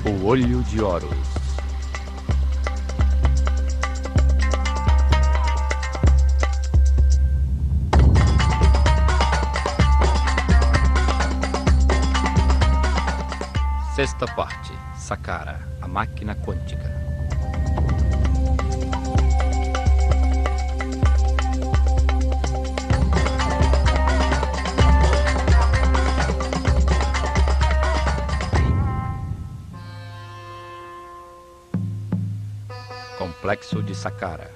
O Olho de Horus. Sexta parte. Saqqara, a máquina quântica. Complexo de Saqqara.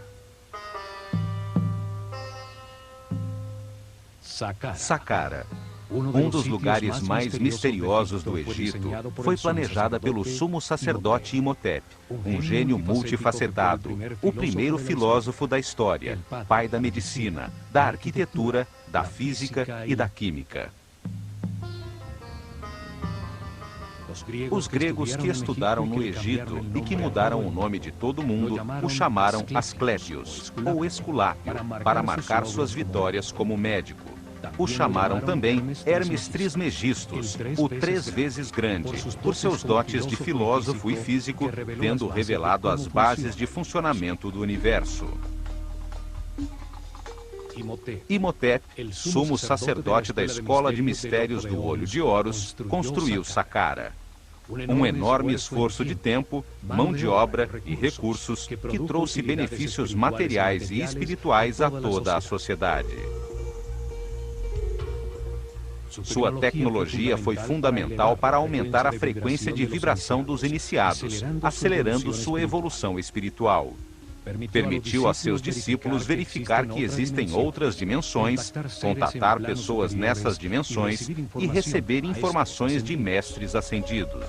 Saqqara, um dos lugares mais misteriosos do Egito, foi planejada pelo sumo sacerdote Imhotep, um gênio multifacetado, o primeiro filósofo da história, pai da medicina, da arquitetura, da física e da química. Os gregos que estudaram no Egito e que mudaram o nome de todo mundo o chamaram Asclépios, ou Esculápio, para marcar suas vitórias como médico. O chamaram também Hermes Trismegistus, o 3 vezes grande, por seus dotes de filósofo e físico, tendo revelado as bases de funcionamento do universo. Imhotep, sumo sacerdote da Escola de Mistérios do Olho de Horus, construiu Saqqara. Um enorme esforço de tempo, mão de obra e recursos que trouxe benefícios materiais e espirituais a toda a sociedade. Sua tecnologia foi fundamental para aumentar a frequência de vibração dos iniciados, acelerando sua evolução espiritual. Permitiu a seus discípulos verificar que existem outras dimensões, contatar pessoas nessas dimensões e receber informações de mestres ascendidos.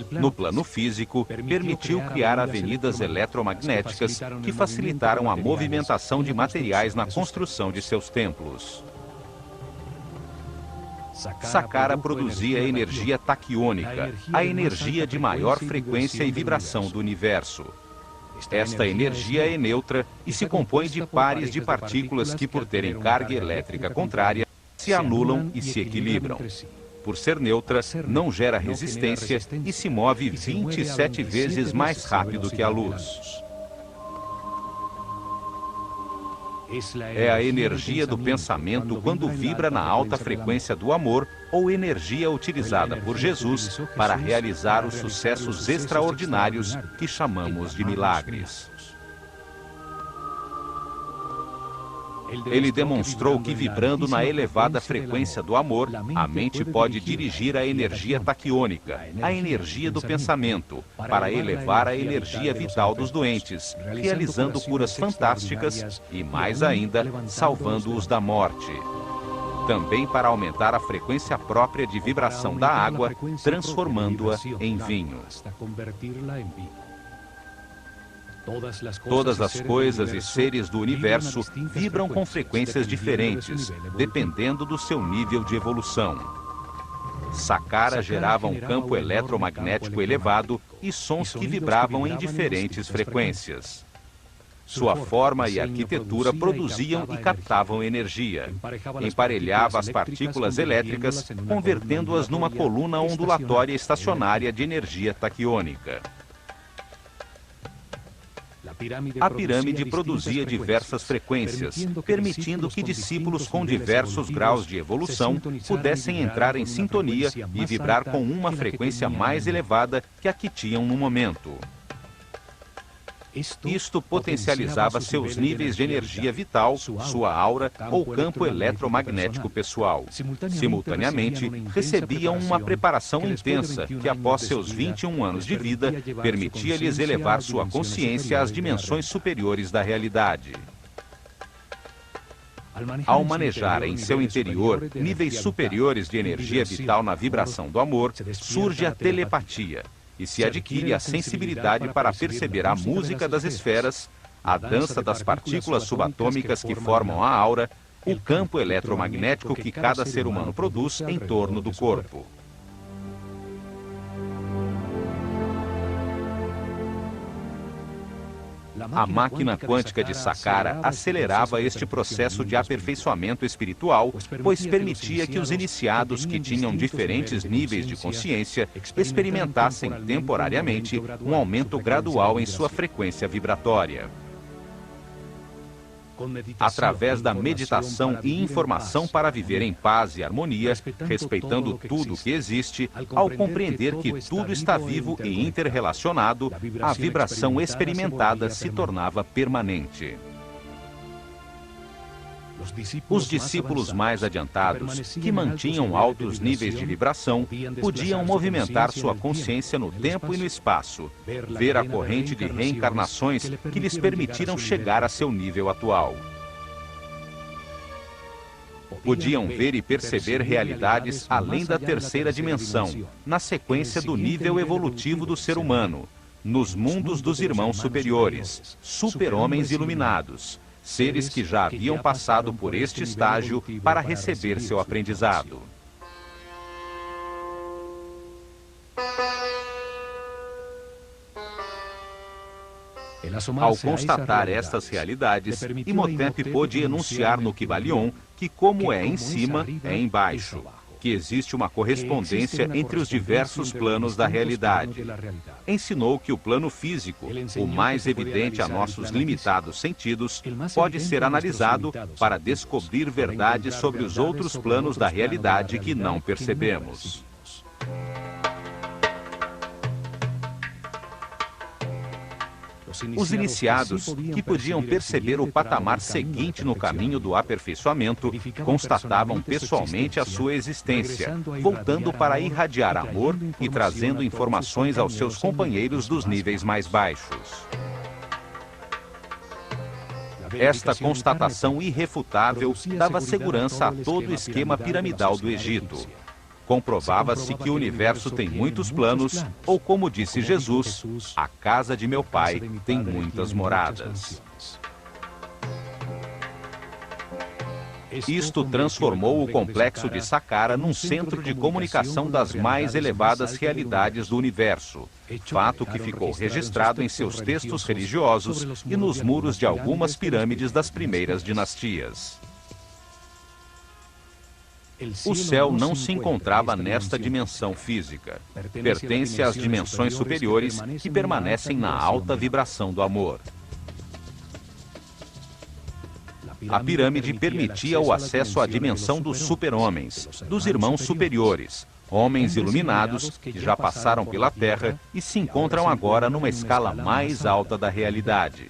No plano físico, permitiu criar avenidas eletromagnéticas que facilitaram a movimentação de materiais na construção de seus templos. Saqqara produzia energia taquiônica, a energia de maior frequência e vibração do universo. Esta energia é neutra e se compõe de pares de partículas que, por terem carga elétrica contrária, se anulam e se equilibram. Por ser neutra, não gera resistência e se move 27 vezes mais rápido que a luz. É a energia do pensamento quando vibra na alta frequência do amor ou energia utilizada por Jesus para realizar os sucessos extraordinários que chamamos de milagres. Ele demonstrou que, vibrando na elevada frequência do amor, a mente pode dirigir a energia taquiônica, a energia do pensamento, para elevar a energia vital dos doentes, realizando curas fantásticas e, mais ainda, salvando-os da morte. Também para aumentar a frequência própria de vibração da água, transformando-a em vinho. Todas as coisas e seres do universo vibram com frequências diferentes, dependendo do seu nível de evolução. Saqqara gerava um campo eletromagnético elevado e sons que vibravam em diferentes frequências. Sua forma e arquitetura produziam e captavam energia. Emparelhava as partículas elétricas, convertendo-as numa coluna ondulatória estacionária de energia taquiônica. A pirâmide produzia diversas frequências, permitindo que discípulos com diversos graus de evolução pudessem entrar em sintonia e vibrar com uma frequência mais elevada que a que tinham no momento. Isto potencializava seus níveis de energia vital, sua aura ou campo eletromagnético pessoal. Simultaneamente, recebiam uma preparação intensa que, após seus 21 anos de vida, permitia-lhes elevar sua consciência às dimensões superiores da realidade. Ao manejar em seu interior níveis superiores de energia vital na vibração do amor, surge a telepatia e se adquire a sensibilidade para perceber a música das esferas, a dança das partículas subatômicas que formam a aura, o campo eletromagnético que cada ser humano produz em torno do corpo. A máquina quântica de Saqqara acelerava este processo de aperfeiçoamento espiritual, pois permitia que os iniciados que tinham diferentes níveis de consciência experimentassem temporariamente um aumento gradual em sua frequência vibratória. Através da meditação e informação para viver em paz e harmonia, respeitando tudo o que existe, ao compreender que tudo está vivo e interrelacionado, a vibração experimentada se tornava permanente. Os discípulos mais adiantados, que mantinham altos níveis de vibração, podiam movimentar sua consciência no tempo e no espaço, ver a corrente de reencarnações que lhes permitiram chegar a seu nível atual. Podiam ver e perceber realidades além da terceira dimensão, na sequência do nível evolutivo do ser humano, nos mundos dos irmãos superiores, super-homens iluminados, seres que já haviam passado por este estágio para receber seu aprendizado. Ao constatar estas realidades, Imhotep pôde enunciar no Kybalion que, como é em cima, é embaixo, que existe uma correspondência entre os diversos planos da realidade. Ensinou que o plano físico, o mais evidente a nossos limitados sentidos, pode ser analisado para descobrir verdades sobre os outros planos da realidade que não percebemos. Os iniciados, que podiam perceber o patamar seguinte no caminho do aperfeiçoamento, constatavam pessoalmente a sua existência, voltando para irradiar amor e trazendo informações aos seus companheiros dos níveis mais baixos. Esta constatação irrefutável dava segurança a todo o esquema piramidal do Egito. Comprovava-se que o universo tem muitos planos, ou como disse Jesus, a casa de meu pai tem muitas moradas. Isto transformou o complexo de Saqqara num centro de comunicação das mais elevadas realidades do universo, fato que ficou registrado em seus textos religiosos e nos muros de algumas pirâmides das primeiras dinastias. O céu não se encontrava nesta dimensão física. Pertence às dimensões superiores que permanecem na alta vibração do amor. A pirâmide permitia o acesso à dimensão dos super-homens, dos irmãos superiores, homens iluminados que já passaram pela Terra e se encontram agora numa escala mais alta da realidade.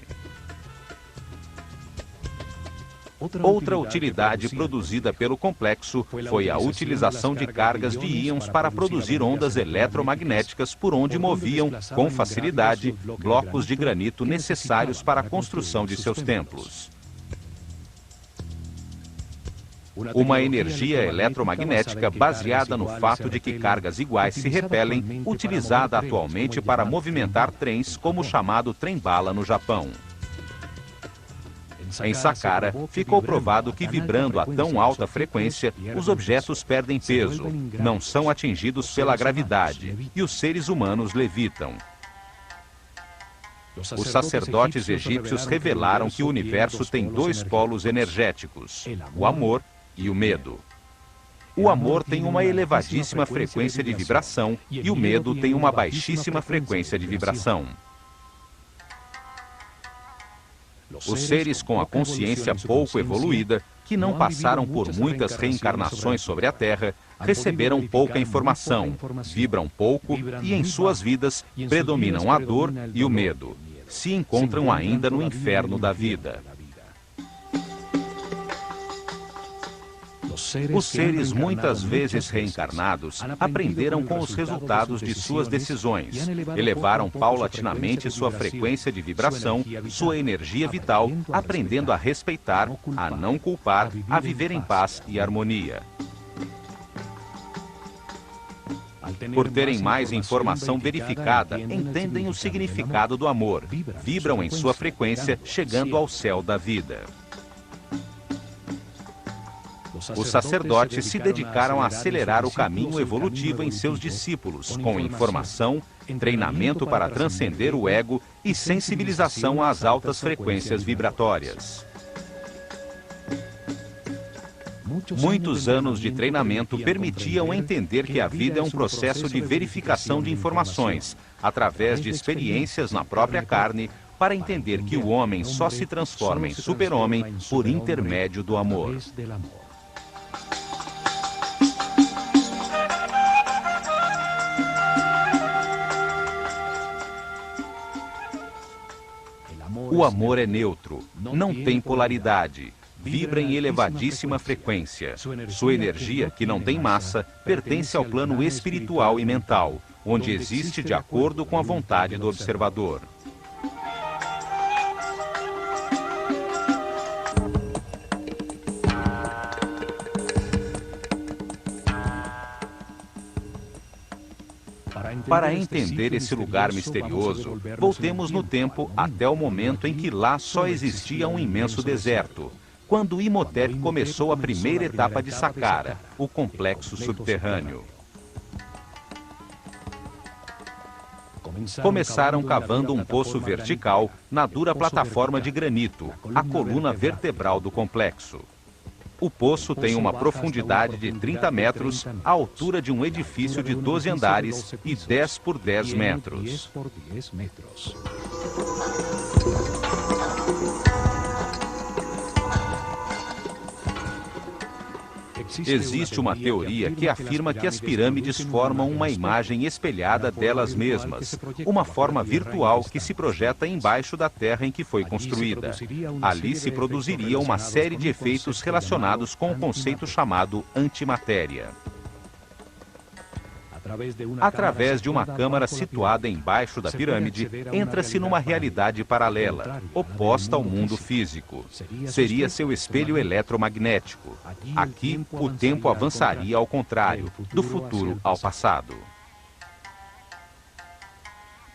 Outra utilidade produzida pelo complexo foi a utilização de cargas de íons para produzir ondas eletromagnéticas por onde moviam, com facilidade, blocos de granito necessários para a construção de seus templos. Uma energia eletromagnética baseada no fato de que cargas iguais se repelem, utilizada atualmente para movimentar trens como o chamado trem-bala no Japão. Em Saqqara, ficou provado que vibrando a tão alta frequência, os objetos perdem peso, não são atingidos pela gravidade e os seres humanos levitam. Os sacerdotes egípcios revelaram que o universo tem dois polos energéticos, o amor e o medo. O amor tem uma elevadíssima frequência de vibração e o medo tem uma baixíssima frequência de vibração. Os seres com a consciência pouco evoluída, que não passaram por muitas reencarnações sobre a Terra, receberam pouca informação, vibram pouco e em suas vidas predominam a dor e o medo. Se encontram ainda no inferno da vida. Os seres muitas vezes reencarnados aprenderam com os resultados de suas decisões, elevaram paulatinamente sua frequência de vibração, sua energia vital, aprendendo a respeitar, a não culpar, a viver em paz e harmonia. Por terem mais informação verificada, entendem o significado do amor, vibram em sua frequência, chegando ao céu da vida. Os sacerdotes se dedicaram a acelerar o caminho evolutivo em seus discípulos, com informação, treinamento para transcender o ego e sensibilização às altas frequências vibratórias. Muitos anos de treinamento permitiam entender que a vida é um processo de verificação de informações, através de experiências na própria carne, para entender que o homem só se transforma em super-homem por intermédio do amor. O amor é neutro, não tem polaridade, vibra em elevadíssima frequência. Sua energia, que não tem massa, pertence ao plano espiritual e mental, onde existe de acordo com a vontade do observador. Para entender esse lugar misterioso, voltemos no tempo até o momento em que lá só existia um imenso deserto, quando Imhotep começou a primeira etapa de Saqqara, o complexo subterrâneo. Começaram cavando um poço vertical na dura plataforma de granito, a coluna vertebral do complexo. O poço tem uma profundidade de 30 metros, a altura de um edifício de 12 andares e 10 por 10 metros. Existe uma teoria que afirma que as pirâmides formam uma imagem espelhada delas mesmas, uma forma virtual que se projeta embaixo da terra em que foi construída. Ali se produziria uma série de efeitos relacionados com o conceito chamado antimatéria. Através de uma câmara situada embaixo da pirâmide, entra-se numa realidade paralela, oposta ao mundo físico. Seria seu espelho eletromagnético. Aqui, o tempo avançaria ao contrário, do futuro ao passado.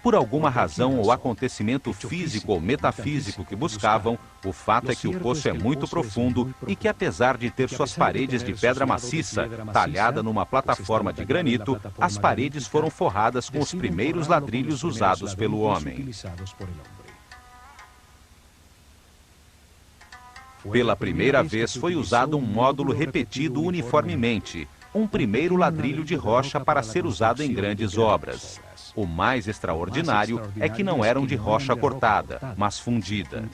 Por alguma razão ou acontecimento físico ou metafísico que buscavam, o fato é que o poço é muito profundo e que, apesar de ter suas paredes de pedra maciça, talhada numa plataforma de granito, as paredes foram forradas com os primeiros ladrilhos usados pelo homem. Pela primeira vez foi usado um módulo repetido uniformemente, um primeiro ladrilho de rocha para ser usado em grandes obras. O mais extraordinário é que não eram de rocha cortada, mas fundida.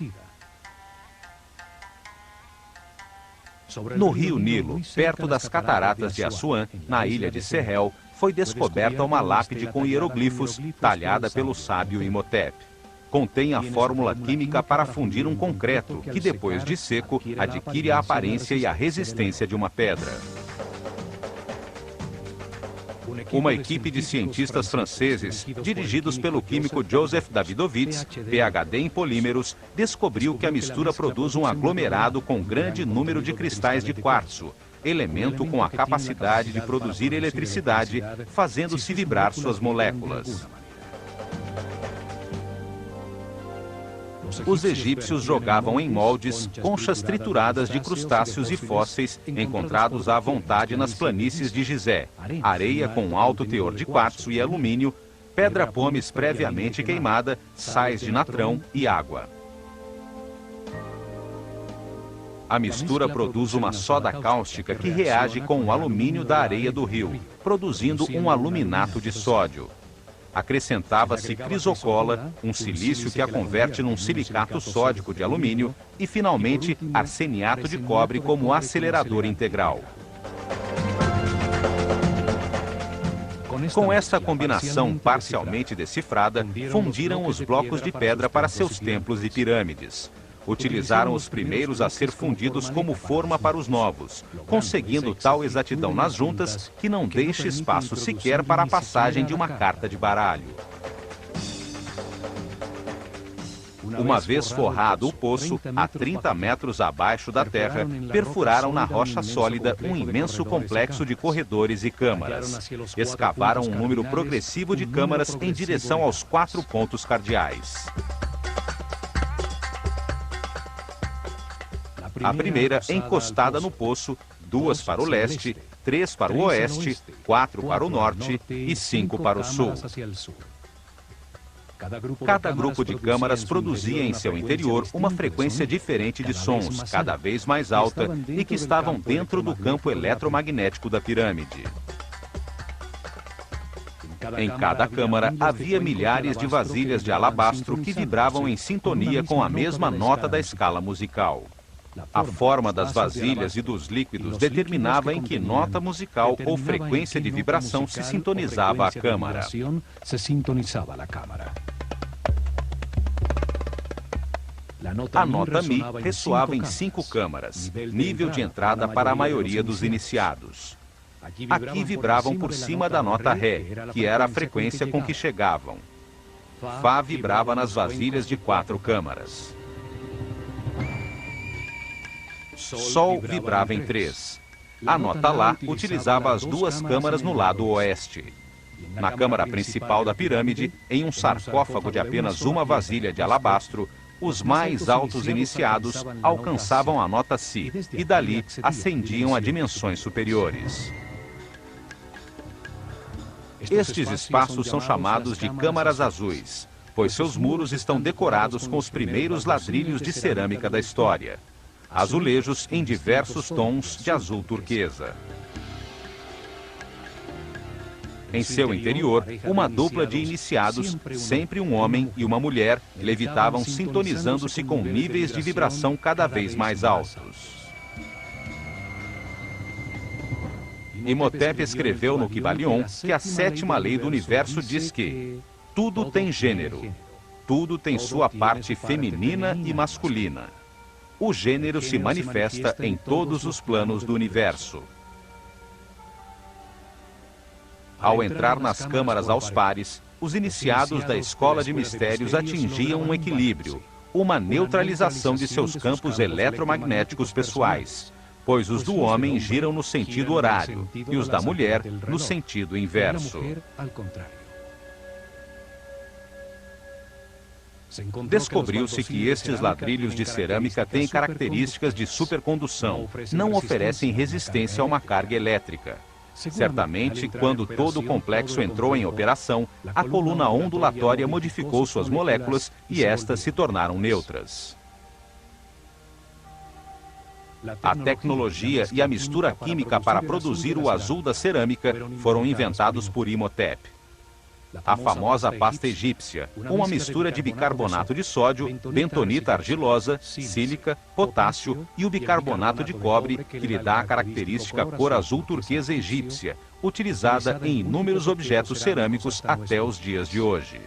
No rio Nilo, perto das cataratas de Assuã, na ilha de Sehel, foi descoberta uma lápide com hieroglifos, talhada pelo sábio Imhotep. Contém a fórmula química para fundir um concreto, que depois de seco, adquire a aparência e a resistência de uma pedra. Uma equipe de cientistas franceses, dirigidos pelo químico Joseph Davidovits, PhD em polímeros, descobriu que a mistura produz um aglomerado com grande número de cristais de quartzo, elemento com a capacidade de produzir eletricidade, fazendo-se vibrar suas moléculas. Os egípcios jogavam em moldes conchas trituradas de crustáceos e fósseis encontrados à vontade nas planícies de Gizé, areia com alto teor de quartzo e alumínio, pedra pómez previamente queimada, sais de natrão e água. A mistura produz uma soda cáustica que reage com o alumínio da areia do rio, produzindo um aluminato de sódio. Acrescentava-se crisocola, um silício que a converte num silicato sódico de alumínio, e, finalmente, arseniato de cobre como acelerador integral. Com essa combinação parcialmente decifrada, fundiram os blocos de pedra para seus templos e pirâmides. Utilizaram os primeiros a ser fundidos como forma para os novos, conseguindo tal exatidão nas juntas que não deixa espaço sequer para a passagem de uma carta de baralho. Uma vez forrado o poço, a 30 metros abaixo da terra, perfuraram na rocha sólida um imenso complexo de corredores e câmaras. Escavaram um número progressivo de câmaras em direção aos 4 pontos cardeais. A primeira, encostada no poço, 2 para o leste, 3 para o oeste, 4 para o norte e 5 para o sul. Cada grupo de câmaras produzia em seu interior uma frequência diferente de sons, cada vez mais alta, e que estavam dentro do campo eletromagnético da pirâmide. Em cada câmara havia milhares de vasilhas de alabastro que vibravam em sintonia com a mesma nota da escala musical. A forma das vasilhas e dos líquidos determinava em que nota musical ou frequência de vibração se sintonizava a câmara. A nota Mi ressoava em 5 câmaras, nível de entrada para a maioria dos iniciados. Aqui vibravam por cima da nota Ré, que era a frequência com que chegavam. Fá vibrava nas vasilhas de 4 câmaras. Sol vibrava em 3. A nota Lá utilizava as 2 câmaras no lado oeste. Na câmara principal da pirâmide, em um sarcófago de apenas uma vasilha de alabastro, os mais altos iniciados alcançavam a nota Si e dali ascendiam a dimensões superiores. Estes espaços são chamados de câmaras azuis, pois seus muros estão decorados com os primeiros ladrilhos de cerâmica da história, azulejos em diversos tons de azul turquesa. Em seu interior, uma dupla de iniciados, sempre um homem e uma mulher, levitavam sintonizando-se com níveis de vibração cada vez mais altos. Imhotep escreveu no Kybalion que a 7ª lei do universo diz que tudo tem gênero, tudo tem sua parte feminina e masculina. O gênero se manifesta em todos os planos do universo. Ao entrar nas câmaras aos pares, os iniciados da escola de mistérios atingiam um equilíbrio, uma neutralização de seus campos eletromagnéticos pessoais, pois os do homem giram no sentido horário e os da mulher no sentido inverso. Descobriu-se que estes ladrilhos de cerâmica têm características de supercondução, não oferecem resistência a uma carga elétrica. Certamente, quando todo o complexo entrou em operação, a coluna ondulatória modificou suas moléculas e estas se tornaram neutras. A tecnologia e a mistura química para produzir o azul da cerâmica foram inventados por Imhotep. A famosa pasta egípcia, uma mistura de bicarbonato de sódio, bentonita argilosa, sílica, potássio e o bicarbonato de cobre, que lhe dá a característica cor azul turquesa egípcia, utilizada em inúmeros objetos cerâmicos até os dias de hoje.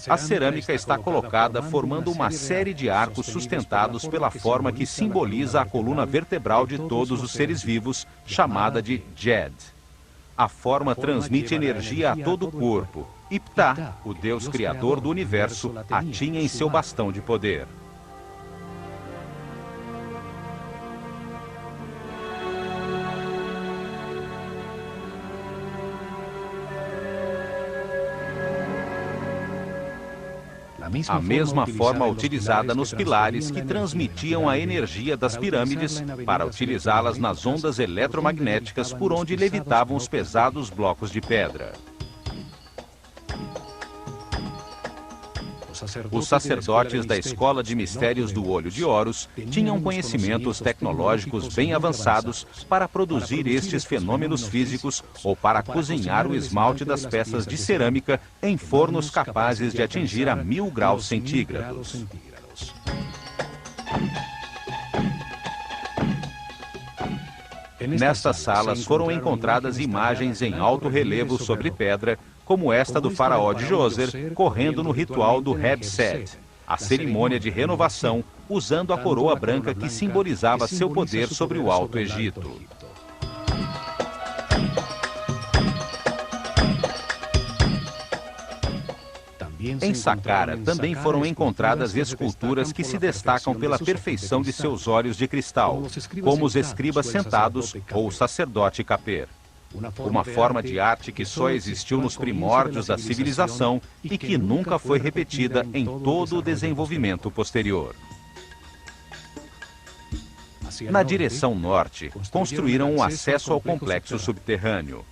A cerâmica está colocada formando uma série de arcos sustentados pela forma que simboliza a coluna vertebral de todos os seres vivos, chamada de Djed. A forma transmite energia a todo o corpo, e Ptah, o Deus criador do universo, a tinha em seu bastão de poder. A mesma forma utilizada nos pilares que transmitiam a energia das pirâmides para utilizá-las nas ondas eletromagnéticas por onde levitavam os pesados blocos de pedra. Os sacerdotes da Escola de Mistérios do Olho de Horus tinham conhecimentos tecnológicos bem avançados para produzir estes fenômenos físicos ou para cozinhar o esmalte das peças de cerâmica em fornos capazes de atingir a 1000 graus centígrados. Nestas salas foram encontradas imagens em alto relevo sobre pedra, como esta do faraó de Djoser, correndo no ritual do Heb-Set, a cerimônia de renovação, usando a coroa branca que simbolizava seu poder sobre o Alto Egito. Em Saqqara também foram encontradas esculturas que se destacam pela perfeição de seus olhos de cristal, como os escribas sentados ou o sacerdote Khapir. Uma forma de arte que só existiu nos primórdios da civilização e que nunca foi repetida em todo o desenvolvimento posterior. Na direção norte, construíram um acesso ao complexo subterrâneo.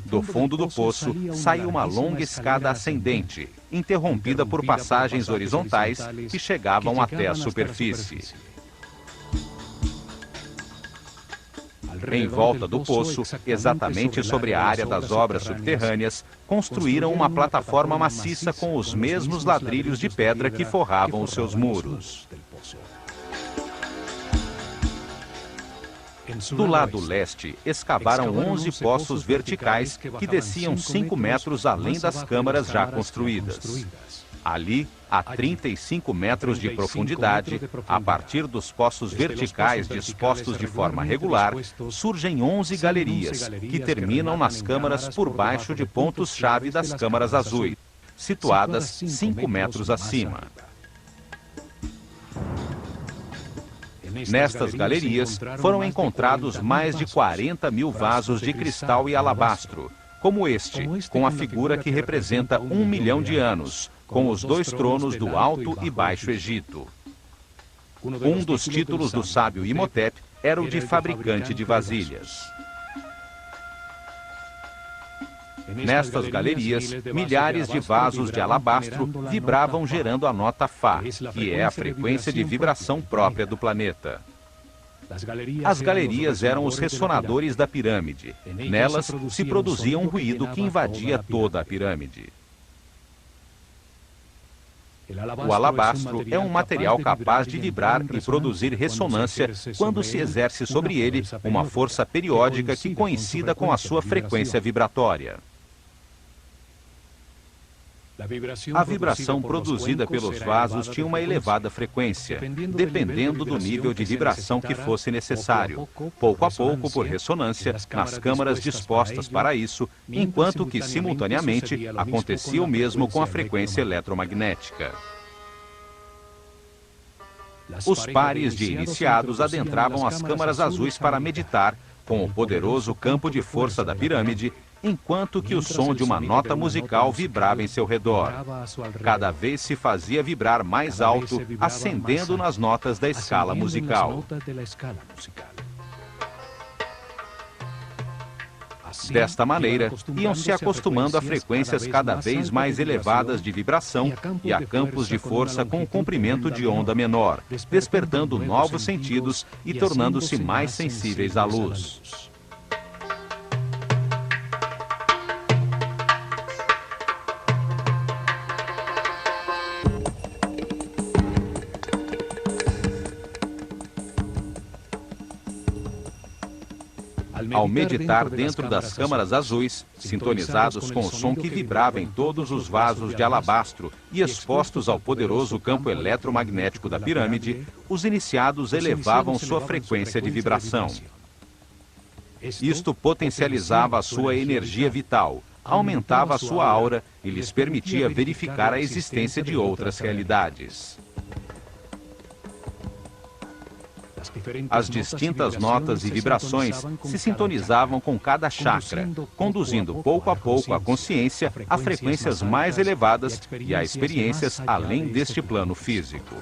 Do fundo do poço, saiu uma longa escada ascendente, interrompida por passagens horizontais que chegavam até a superfície. Em volta do poço, exatamente sobre a área das obras subterrâneas, construíram uma plataforma maciça com os mesmos ladrilhos de pedra que forravam os seus muros. Do lado leste, escavaram 11 poços verticais que desciam 5 metros além das câmaras já construídas. Ali, a 35 metros de profundidade, a partir dos poços verticais dispostos de forma regular, surgem 11 galerias, que terminam nas câmaras por baixo de pontos-chave das câmaras azuis, situadas 5 metros acima. Nestas galerias, foram encontrados mais de 40 mil vasos de cristal e alabastro, como este, com a figura que representa 1 milhão de anos, com os 2 tronos do Alto e Baixo Egito. Um dos títulos do sábio Imhotep era o de fabricante de vasilhas. Nestas galerias, milhares de vasos de alabastro vibravam gerando a nota Fá, que é a frequência de vibração própria do planeta. As galerias eram os ressonadores da pirâmide. Nelas se produzia um ruído que invadia toda a pirâmide. O alabastro é um material capaz de vibrar e produzir ressonância quando se exerce sobre ele uma força periódica que coincida com a sua frequência vibratória. A vibração produzida pelos vasos tinha uma elevada frequência, dependendo do nível de vibração que fosse necessário, pouco a pouco por ressonância, nas câmaras dispostas para isso, enquanto que, simultaneamente, acontecia o mesmo com a frequência eletromagnética. Os pares de iniciados adentravam as câmaras azuis para meditar, com o poderoso campo de força da pirâmide, enquanto que o som de uma nota musical vibrava em seu redor. Cada vez se fazia vibrar mais alto, ascendendo nas notas da escala musical. Desta maneira, iam se acostumando a frequências cada vez mais elevadas de vibração e a campos de força com um comprimento de onda menor, despertando novos sentidos e tornando-se mais sensíveis à luz. Ao meditar dentro das câmaras azuis, sintonizados com o som que vibrava em todos os vasos de alabastro e expostos ao poderoso campo eletromagnético da pirâmide, os iniciados elevavam sua frequência de vibração. Isto potencializava a sua energia vital, aumentava a sua aura e lhes permitia verificar a existência de outras realidades. As distintas notas e vibrações se sintonizavam com cada chakra, conduzindo pouco a pouco a consciência a frequências mais elevadas e a experiências além deste plano físico.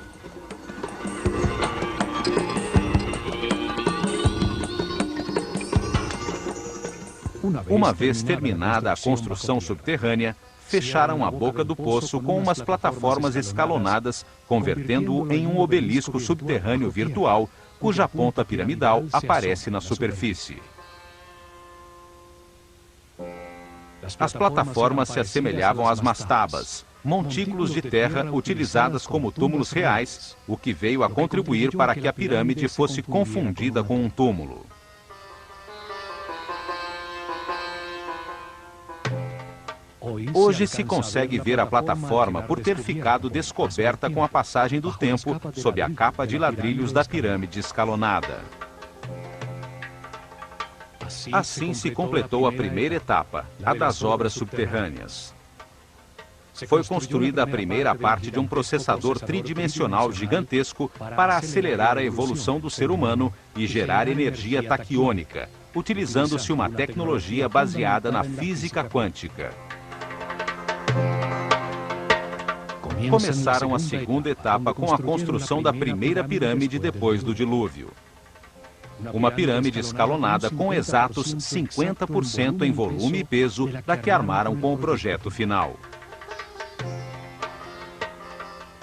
Uma vez terminada a construção subterrânea, fecharam a boca do poço com umas plataformas escalonadas, convertendo-o em um obelisco subterrâneo virtual, cuja ponta piramidal aparece na superfície. As plataformas se assemelhavam às mastabas, montículos de terra utilizadas como túmulos reais, o que veio a contribuir para que a pirâmide fosse confundida com um túmulo. Hoje se consegue ver a plataforma por ter ficado descoberta com a passagem do tempo sob a capa de ladrilhos da pirâmide escalonada. Assim se completou a primeira etapa, a das obras subterrâneas. Foi construída a primeira parte de um processador tridimensional gigantesco para acelerar a evolução do ser humano e gerar energia taquiônica, utilizando-se uma tecnologia baseada na física quântica. Começaram a segunda etapa com a construção da primeira pirâmide depois do dilúvio. Uma pirâmide escalonada com exatos 50% em volume e peso da que armaram com o projeto final.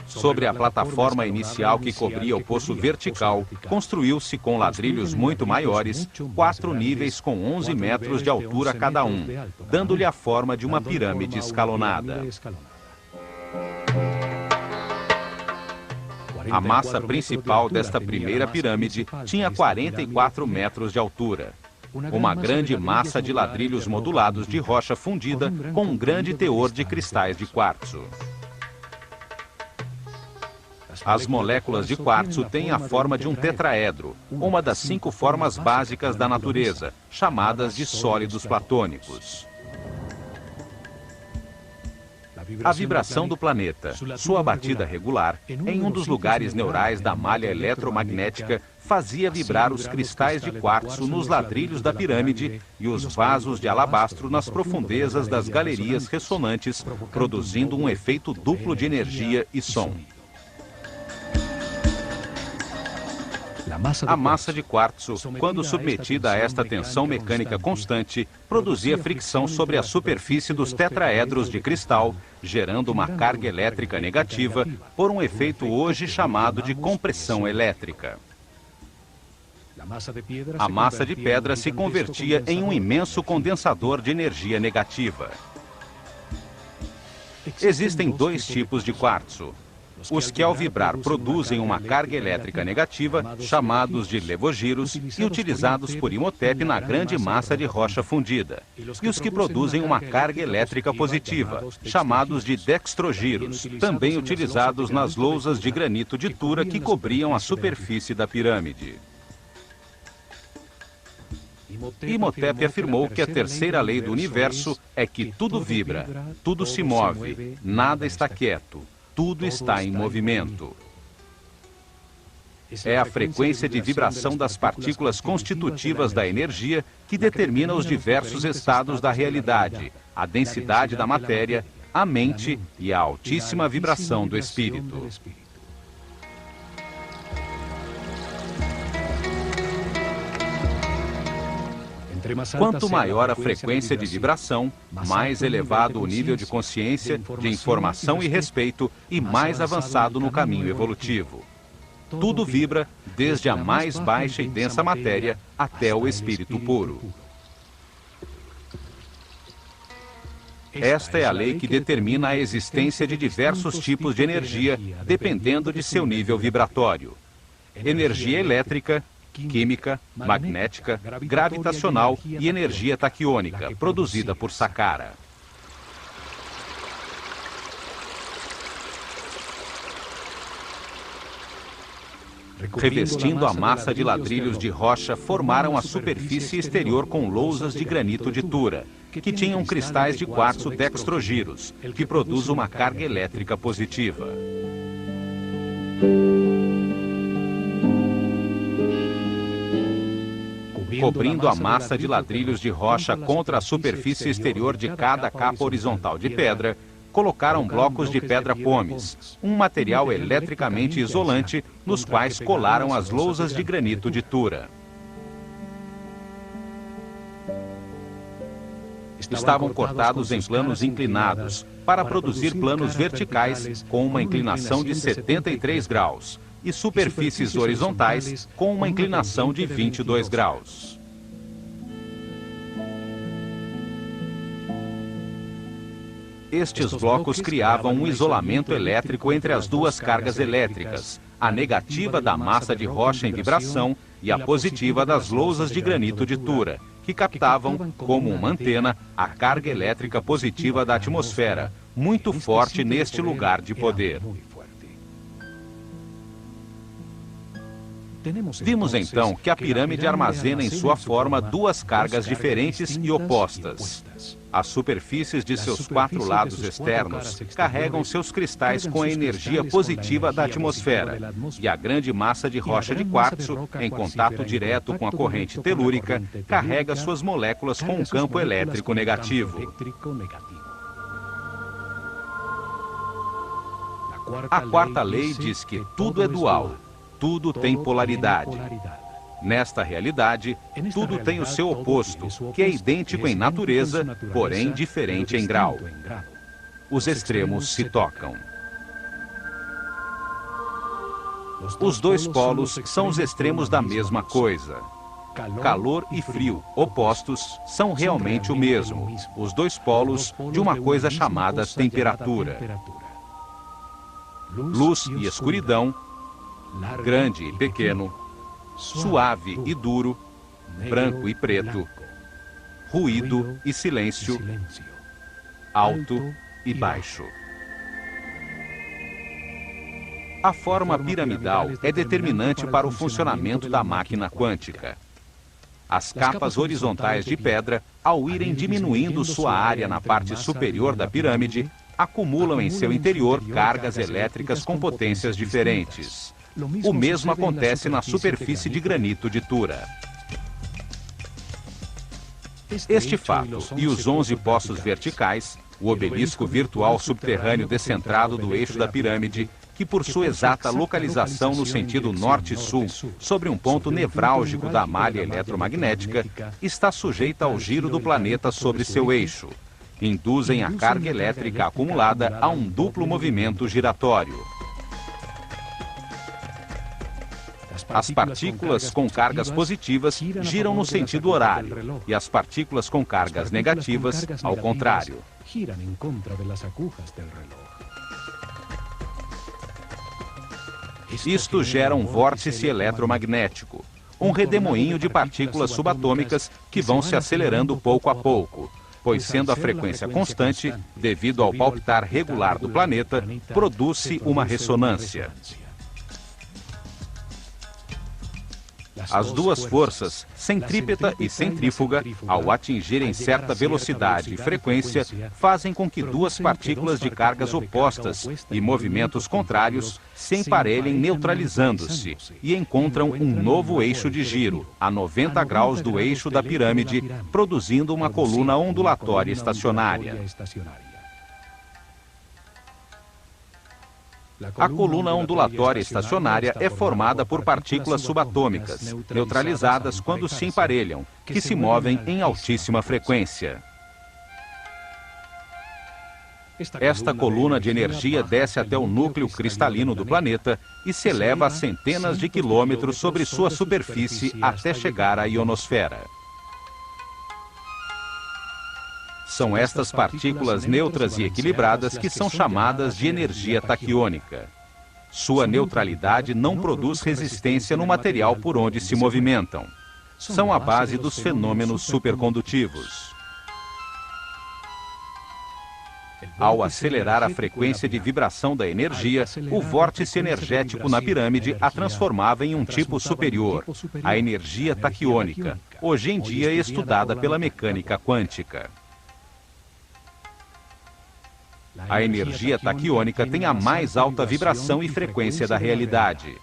Sobre a plataforma inicial que cobria o poço vertical, construiu-se com ladrilhos muito maiores, 4 níveis com 11 metros de altura cada um, dando-lhe a forma de uma pirâmide escalonada. A massa principal desta primeira pirâmide tinha 44 metros de altura. Uma grande massa de ladrilhos modulados de rocha fundida com um grande teor de cristais de quartzo. As moléculas de quartzo têm a forma de um tetraedro, uma das 5 formas básicas da natureza, chamadas de sólidos platônicos. A vibração do planeta, sua batida regular, em um dos lugares neurais da malha eletromagnética, fazia vibrar os cristais de quartzo nos ladrilhos da pirâmide e os vasos de alabastro nas profundezas das galerias ressonantes, produzindo um efeito duplo de energia e som. A massa de quartzo, quando submetida a esta tensão mecânica constante, produzia fricção sobre a superfície dos tetraedros de cristal, gerando uma carga elétrica negativa por um efeito hoje chamado de compressão elétrica. A massa de pedra se convertia em um imenso condensador de energia negativa. Existem 2 tipos de quartzo. Os que ao vibrar produzem uma carga elétrica negativa, chamados de levogiros, e utilizados por Imhotep na grande massa de rocha fundida. E os que produzem uma carga elétrica positiva, chamados de dextrogiros, também utilizados nas lousas de granito de Tura que cobriam a superfície da pirâmide. Imhotep afirmou que a terceira lei do universo é que tudo vibra, tudo se move, nada está quieto. Tudo está em movimento. É a frequência de vibração das partículas constitutivas da energia que determina os diversos estados da realidade, a densidade da matéria, a mente e a altíssima vibração do espírito. Quanto maior a frequência de vibração, mais elevado o nível de consciência, de informação e respeito e mais avançado no caminho evolutivo. Tudo vibra, desde a mais baixa e densa matéria até o espírito puro. Esta é a lei que determina a existência de diversos tipos de energia, dependendo de seu nível vibratório. Energia elétrica, química, magnética, gravitacional e energia taquiônica, produzida por Saqqara. Revestindo a massa de ladrilhos de rocha, formaram a superfície exterior com lousas de granito de Tura, que tinham cristais de quartzo dextrogiros, que produz uma carga elétrica positiva. Cobrindo a massa de ladrilhos de rocha contra a superfície exterior de cada capa horizontal de pedra, colocaram blocos de pedra pómez, um material eletricamente isolante, nos quais colaram as lousas de granito de Tura. Estavam cortados em planos inclinados, para produzir planos verticais com uma inclinação de 73 graus, e superfícies horizontais com uma inclinação de 22 graus. Estes blocos criavam um isolamento elétrico entre as duas cargas elétricas, a negativa da massa de rocha em vibração e a positiva das lousas de granito de Tura, que captavam, como uma antena, a carga elétrica positiva da atmosfera, muito forte neste lugar de poder. Vimos então que a pirâmide armazena em sua forma 2 cargas diferentes e opostas. As superfícies de seus 4 lados externos carregam seus cristais com a energia positiva da atmosfera, e a grande massa de rocha de quartzo, em contato direto com a corrente telúrica, carrega suas moléculas com um campo elétrico negativo. A quarta lei diz que tudo é dual. Tudo tem polaridade. Nesta realidade, tudo tem o seu oposto, que é idêntico em natureza, porém diferente em grau. Os extremos se tocam. Os dois polos são os extremos da mesma coisa. Calor e frio, opostos, são realmente o mesmo, os dois polos de uma coisa chamada temperatura. Luz e escuridão, grande e pequeno, suave e duro, branco e preto, ruído e silêncio, alto e baixo. A forma piramidal é determinante para o funcionamento da máquina quântica. As capas horizontais de pedra, ao irem diminuindo sua área na parte superior da pirâmide, acumulam em seu interior cargas elétricas com potências diferentes. O mesmo acontece na superfície de granito de Tura. Este fato e os 11 poços verticais, o obelisco virtual subterrâneo descentrado do eixo da pirâmide, que por sua exata localização no sentido norte-sul, sobre um ponto nevrálgico da malha eletromagnética, está sujeita ao giro do planeta sobre seu eixo. Induzem a carga elétrica acumulada a um duplo movimento giratório. As partículas com cargas positivas giram no sentido horário, e as partículas com cargas negativas, ao contrário. Isto gera um vórtice eletromagnético, um redemoinho de partículas subatômicas que vão se acelerando pouco a pouco, pois sendo a frequência constante, devido ao palpitar regular do planeta, produz-se uma ressonância. As duas forças, centrípeta e centrífuga, ao atingirem certa velocidade e frequência, fazem com que duas partículas de cargas opostas e movimentos contrários se emparelhem neutralizando-se e encontram um novo eixo de giro, a 90 graus do eixo da pirâmide, produzindo uma coluna ondulatória estacionária. A coluna ondulatória estacionária é formada por partículas subatômicas, neutralizadas quando se emparelham, que se movem em altíssima frequência. Esta coluna de energia desce até o núcleo cristalino do planeta e se eleva a centenas de quilômetros sobre sua superfície até chegar à ionosfera. São estas partículas neutras e equilibradas que são chamadas de energia taquiônica. Sua neutralidade não produz resistência no material por onde se movimentam. São a base dos fenômenos supercondutivos. Ao acelerar a frequência de vibração da energia, o vórtice energético na pirâmide a transformava em um tipo superior, a energia taquiônica, hoje em dia estudada pela mecânica quântica. A energia taquiônica tem a mais alta vibração e frequência da realidade.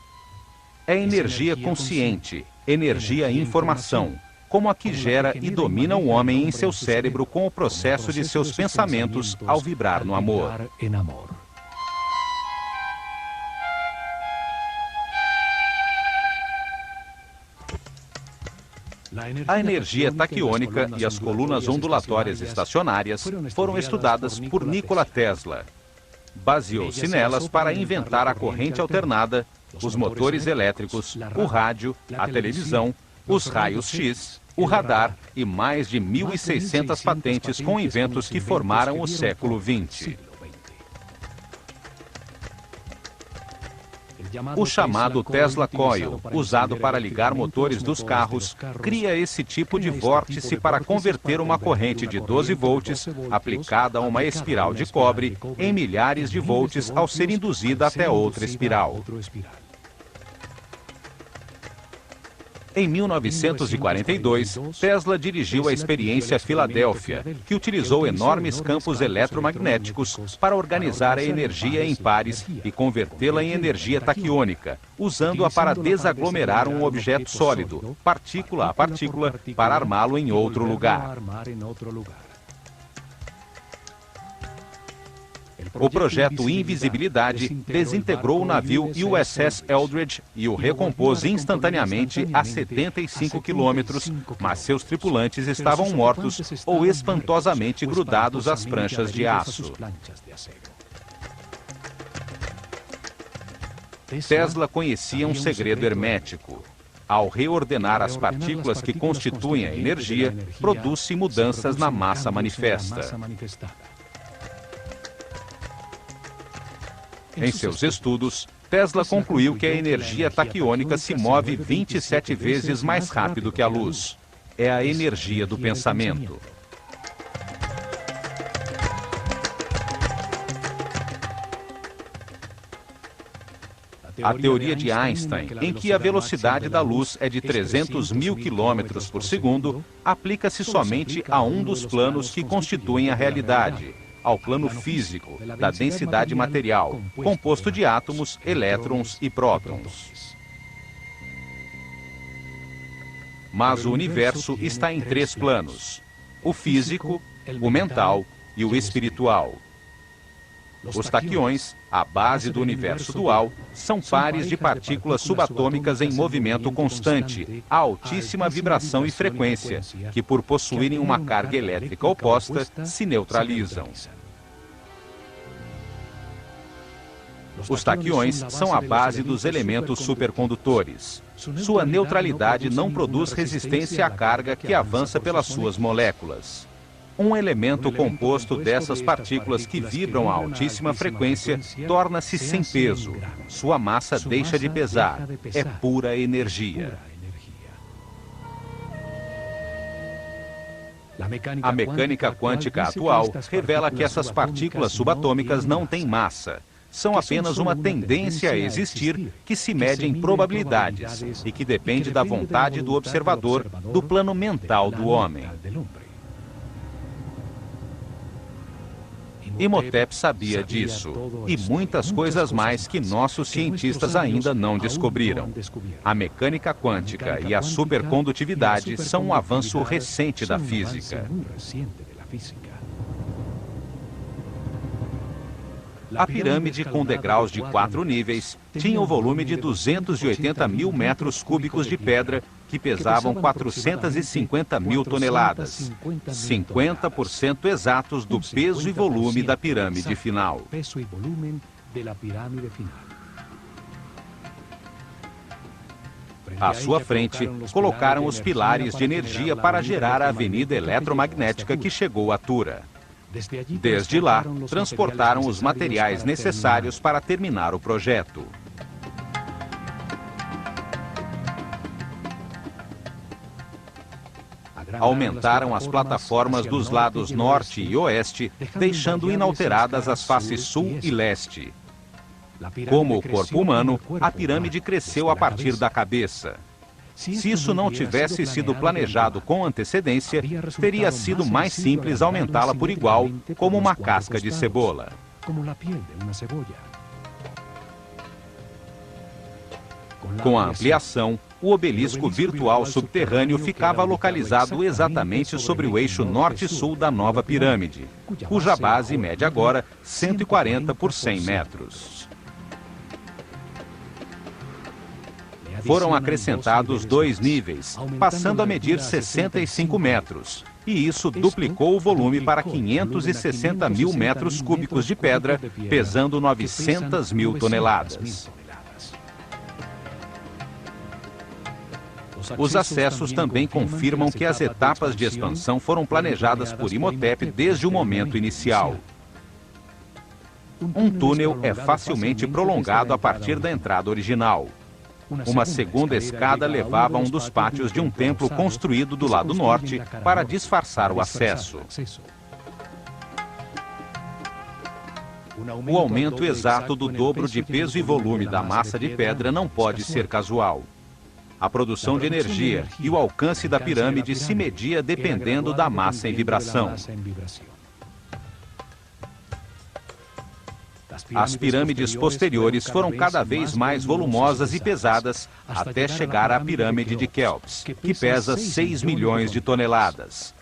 É energia consciente, energia e informação, como a que gera e domina o homem em seu cérebro com o processo de seus pensamentos ao vibrar no amor. A energia taquiônica e as colunas ondulatórias estacionárias foram estudadas por Nikola Tesla. Baseou-se nelas para inventar a corrente alternada, os motores elétricos, o rádio, a televisão, os raios-x, o radar e mais de 1.600 patentes com inventos que formaram o século XX. O chamado Tesla Coil, usado para ligar motores dos carros, cria esse tipo de vórtice para converter uma corrente de 12 volts, aplicada a uma espiral de cobre, em milhares de volts ao ser induzida até outra espiral. Em 1942, Tesla dirigiu a experiência Filadélfia, que utilizou enormes campos eletromagnéticos para organizar a energia em pares e convertê-la em energia taquiônica, usando-a para desaglomerar um objeto sólido, partícula a partícula, para armá-lo em outro lugar. O projeto Invisibilidade desintegrou o navio USS Eldridge e o recompôs instantaneamente a 75 quilômetros, mas seus tripulantes estavam mortos ou espantosamente grudados às pranchas de aço. Tesla conhecia um segredo hermético. Ao reordenar as partículas que constituem a energia, produz-se mudanças na massa manifesta. Em seus estudos, Tesla concluiu que a energia taquiônica se move 27 vezes mais rápido que a luz. É a energia do pensamento. A teoria de Einstein, em que a velocidade da luz é de 300 mil quilômetros por segundo, aplica-se somente a um dos planos que constituem a realidade, ao plano físico, da densidade material, composto de átomos, elétrons e prótons. Mas o universo está em 3 planos: o físico, o mental e o espiritual. Os taquiões, a base do universo dual, são pares de partículas subatômicas em movimento constante, a altíssima vibração e frequência, que por possuírem uma carga elétrica oposta, se neutralizam. Os taquiões são a base dos elementos supercondutores. Sua neutralidade não produz resistência à carga que avança pelas suas moléculas. Um elemento composto dessas partículas que vibram a altíssima frequência torna-se sem peso. Sua massa deixa de pesar. É pura energia. A mecânica quântica atual revela que essas partículas subatômicas não têm massa. São apenas uma tendência a existir que se mede em probabilidades e que depende da vontade do observador, do plano mental do homem. Imhotep sabia disso, e muitas coisas mais que nossos cientistas ainda não descobriram. A mecânica quântica e a supercondutividade são um avanço recente da física. A pirâmide, com degraus de 4 níveis, tinha um volume de 280 mil metros cúbicos de pedra, que pesavam 450 mil toneladas, 50% exatos do peso e volume da pirâmide final. À sua frente, colocaram os pilares de energia para gerar a avenida eletromagnética que chegou a Tura. Desde lá, transportaram os materiais necessários para terminar o projeto. Aumentaram as plataformas dos lados norte e oeste, deixando inalteradas as faces sul e leste. Como o corpo humano, a pirâmide cresceu a partir da cabeça. Se isso não tivesse sido planejado com antecedência, teria sido mais simples aumentá-la por igual, como uma casca de cebola. Com a ampliação, o obelisco virtual subterrâneo ficava localizado exatamente sobre o eixo norte-sul da nova pirâmide, cuja base mede agora 140 por 100 metros. Foram acrescentados 2 níveis, passando a medir 65 metros, e isso duplicou o volume para 560 mil metros cúbicos de pedra, pesando 900 mil toneladas. Os acessos também confirmam que as etapas de expansão foram planejadas por Imhotep desde o momento inicial. Um túnel é facilmente prolongado a partir da entrada original. Uma segunda escada levava a um dos pátios de um templo construído do lado norte para disfarçar o acesso. O aumento exato do dobro de peso e volume da massa de pedra não pode ser casual. A produção de energia e o alcance da pirâmide se media dependendo da massa em vibração. As pirâmides posteriores foram cada vez mais volumosas e pesadas até chegar à pirâmide de Quéops, que pesa 6 milhões de toneladas.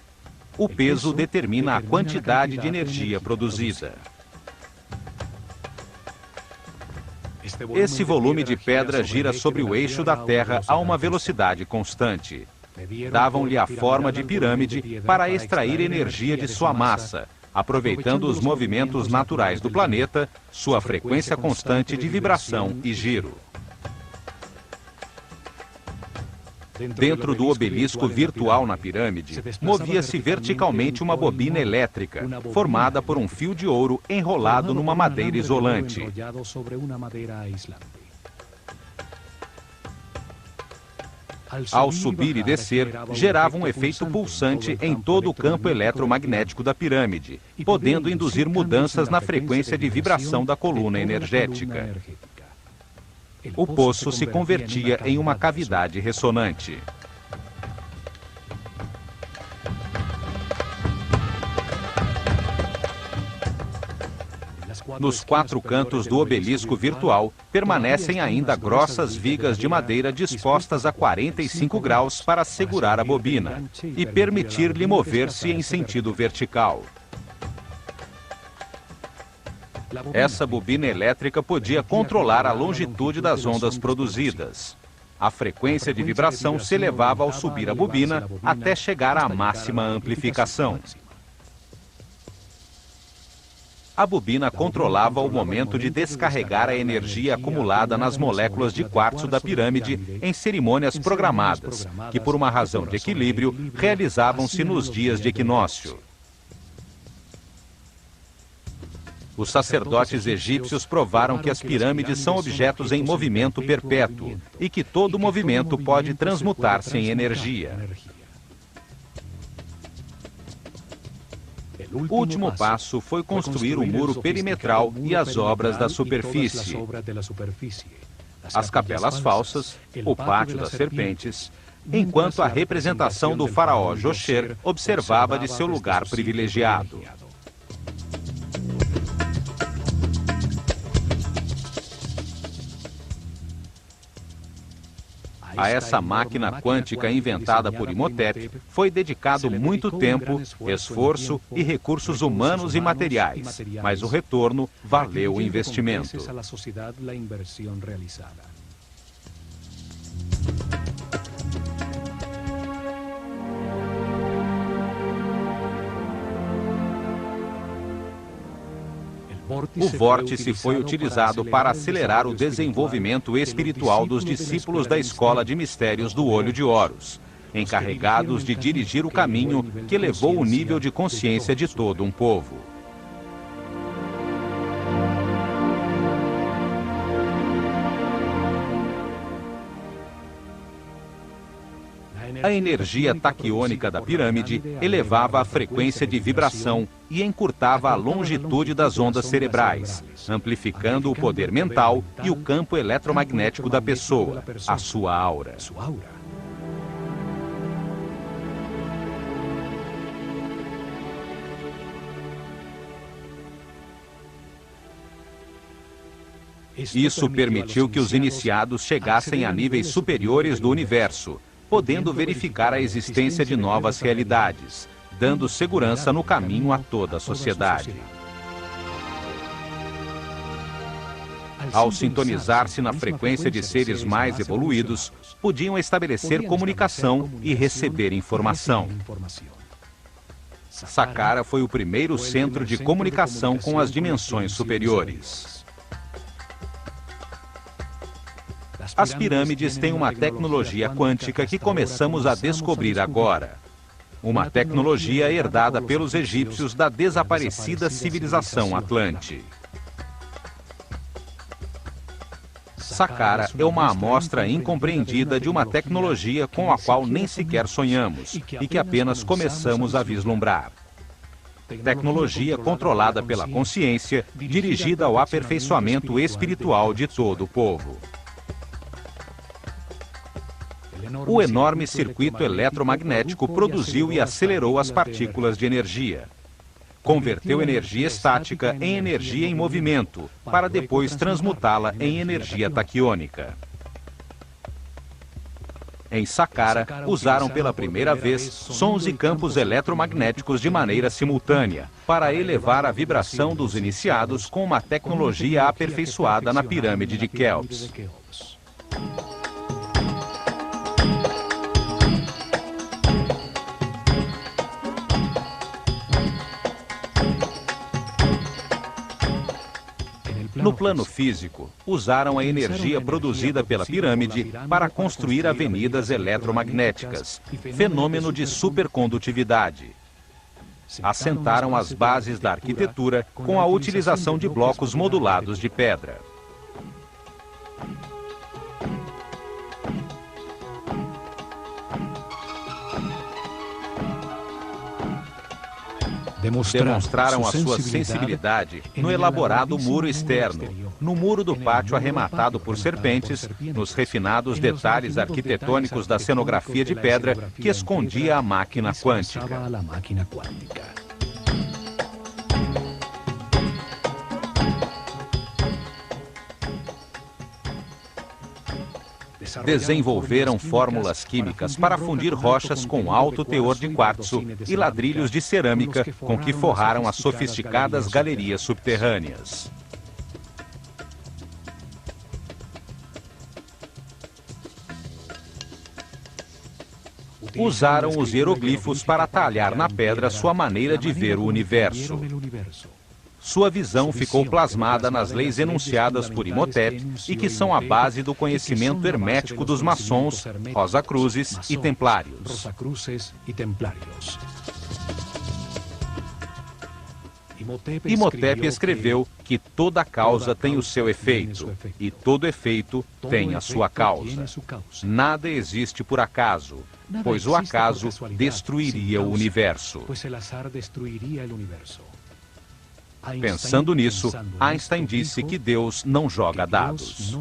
O peso determina a quantidade de energia produzida. Esse volume de pedra gira sobre o eixo da Terra a uma velocidade constante. Davam-lhe a forma de pirâmide para extrair energia de sua massa, aproveitando os movimentos naturais do planeta, sua frequência constante de vibração e giro. Dentro do obelisco virtual na pirâmide, movia-se verticalmente uma bobina elétrica, formada por um fio de ouro enrolado numa madeira isolante. Ao subir e descer, gerava um efeito pulsante em todo o campo eletromagnético da pirâmide, podendo induzir mudanças na frequência de vibração da coluna energética. O poço se convertia em uma cavidade ressonante. Nos 4 cantos do obelisco virtual, permanecem ainda grossas vigas de madeira dispostas a 45 graus para segurar a bobina e permitir-lhe mover-se em sentido vertical. Essa bobina elétrica podia controlar a longitude das ondas produzidas. A frequência de vibração se elevava ao subir a bobina até chegar à máxima amplificação. A bobina controlava o momento de descarregar a energia acumulada nas moléculas de quartzo da pirâmide em cerimônias programadas, que por uma razão de equilíbrio realizavam-se nos dias de equinócio. Os sacerdotes egípcios provaram que as pirâmides são objetos em movimento perpétuo e que todo movimento pode transmutar-se em energia. O último passo foi construir o muro perimetral e as obras da superfície, as capelas falsas, o pátio das serpentes, enquanto a representação do faraó Josher observava de seu lugar privilegiado. A essa máquina quântica inventada por Imhotep foi dedicado muito tempo, esforço e recursos humanos e materiais, mas o retorno valeu o investimento. O vórtice foi utilizado para acelerar o desenvolvimento espiritual dos discípulos da Escola de Mistérios do Olho de Horus, encarregados de dirigir o caminho que elevou o nível de consciência de todo um povo. A energia taquiônica da pirâmide elevava a frequência de vibração e encurtava a longitude das ondas cerebrais, amplificando o poder mental e o campo eletromagnético da pessoa, a sua aura. Isso permitiu que os iniciados chegassem a níveis superiores do universo, podendo verificar a existência de novas realidades, dando segurança no caminho a toda a sociedade. Ao sintonizar-se na frequência de seres mais evoluídos, podiam estabelecer comunicação e receber informação. Saqqara foi o primeiro centro de comunicação com as dimensões superiores. As pirâmides têm uma tecnologia quântica que começamos a descobrir agora. Uma tecnologia herdada pelos egípcios da desaparecida civilização Atlante. Saqqara é uma amostra incompreendida de uma tecnologia com a qual nem sequer sonhamos e que apenas começamos a vislumbrar. Tecnologia controlada pela consciência, dirigida ao aperfeiçoamento espiritual de todo o povo. O enorme circuito eletromagnético produziu e acelerou as partículas de energia. Converteu energia estática em energia em movimento, para depois transmutá-la em energia taquiônica. Em Saqqara, usaram pela primeira vez sons e campos eletromagnéticos de maneira simultânea, para elevar a vibração dos iniciados com uma tecnologia aperfeiçoada na pirâmide de Quéops. No plano físico, usaram a energia produzida pela pirâmide para construir avenidas eletromagnéticas, fenômeno de supercondutividade. Assentaram as bases da arquitetura com a utilização de blocos modulados de pedra. Demonstraram a sua sensibilidade no elaborado muro externo, no muro do pátio arrematado por serpentes, nos refinados detalhes arquitetônicos da cenografia de pedra que escondia a máquina quântica. Desenvolveram fórmulas químicas para fundir rochas com alto teor de quartzo e ladrilhos de cerâmica com que forraram as sofisticadas galerias subterrâneas. Usaram os hieroglifos para talhar na pedra sua maneira de ver o universo. Sua visão ficou plasmada nas leis enunciadas por Imhotep e que são a base do conhecimento hermético dos maçons, Rosacruzes e Templários. Imhotep escreveu que toda causa tem o seu efeito, e todo efeito tem a sua causa. Nada existe por acaso, pois o acaso destruiria o universo. Pensando nisso, Einstein disse que Deus não joga dados.